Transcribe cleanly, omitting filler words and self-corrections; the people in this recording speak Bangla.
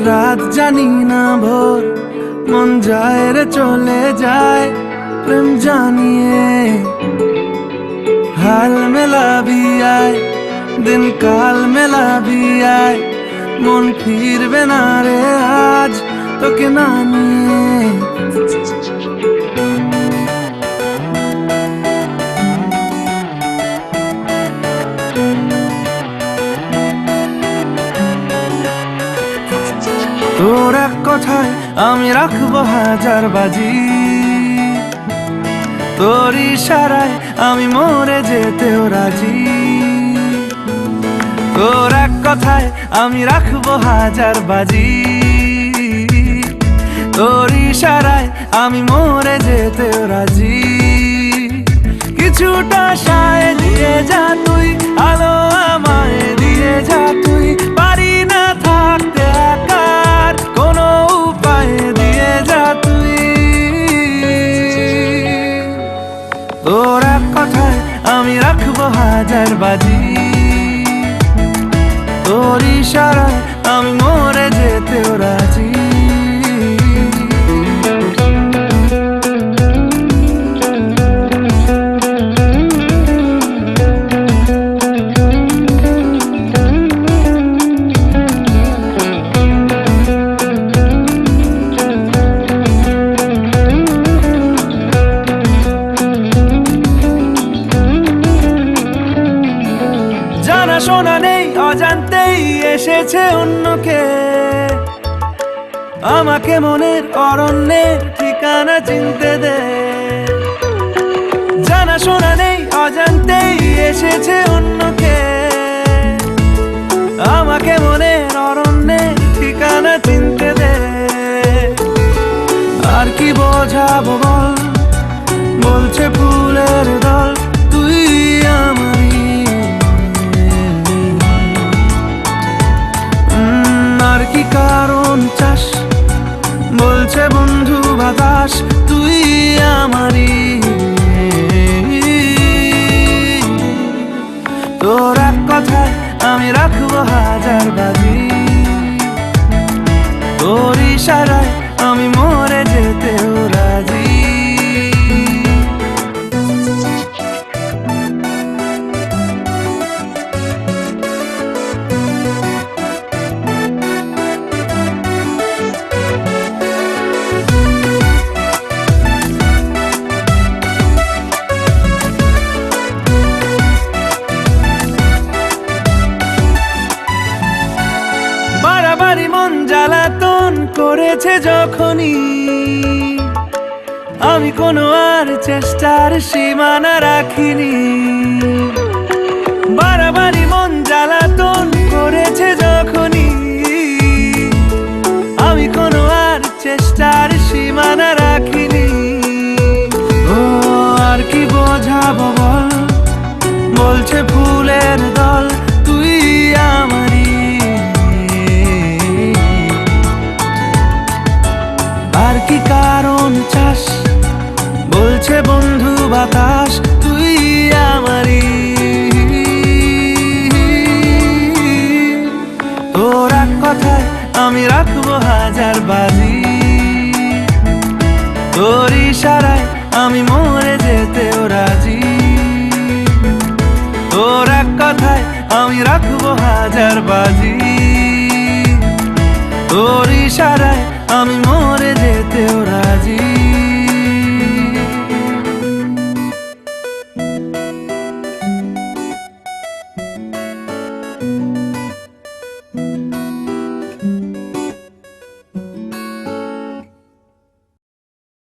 রাত জানি না ভোর, মন যায় রে চলে যায় প্রেম জানিয়ে। হাল মেলাবি আয়, দিন কাল মেলাবি আয়, মন ফিরবে না রে আজ তোকে না নিয়ে। তোর এক কথায় আমি রাখবো হাজার বাজি, তোর ইশারায় আমি মরে যেতেও রাজি। তোর এক কথায় আমি রাখবো হাজার বাজি, তোর ইশারায় আমি মরে যেতেও রাজি। কিছুটা সায় দিয়ে যা তুই, আলো আমায় দিয়ে যা তুই, পারি না থাকতে একার কোনো উপায় দিয়ে যা তুই। তোর এক কথায় আমি রাখবো হাজার বাজি, তোর ইশারায় আমি মরে যেতেও রাজি। শোনা নেই অজান্তেই এসেছে অন্যকে, আমাকে মনের অরণ্যের ঠিকানা চিনতে দে। জানা শোনা নেই অজান্তেই এসেছে অন্যকে, আমাকে মনের অরণ্যের ঠিকানা চিনতে দে। আর কি বোঝাবো বল, বলছে ফুলের দল তুই আমারই। আর কি কারণ চাস, বলছে বন্ধু বাতাস তুই আমারই। তোর এক কথায় আমি রাখবো হাজার বাজি, তোর ইশারায় আমি মরে যেতেও রাজি। বাড়াবাড়ি মন জ্বালাতন করেছে যখনই, আমি কোনো আর চেষ্টার সীমানা রাখিনি। বাড়াবাড়ি মন জ্বালাতন করেছে যখনই, আমি কোনো আর চেষ্টার সীমানা রাখিনি। ও আর কি বোঝাবো বল, বলছে ফুলের দল তুই আমারই। আর কি কারণ চাস, বলছে বন্ধু বাতাস তুই আমারই। তোর এক কথায় আমি রাখবো হাজার বাজি, তোর ইশারায় আমি মরে যেতেও রাজি। তোর এক কথায় আমি রাখবো হাজার বাজি, তোর ইশারায় আমি মরে যেতেও রাজি।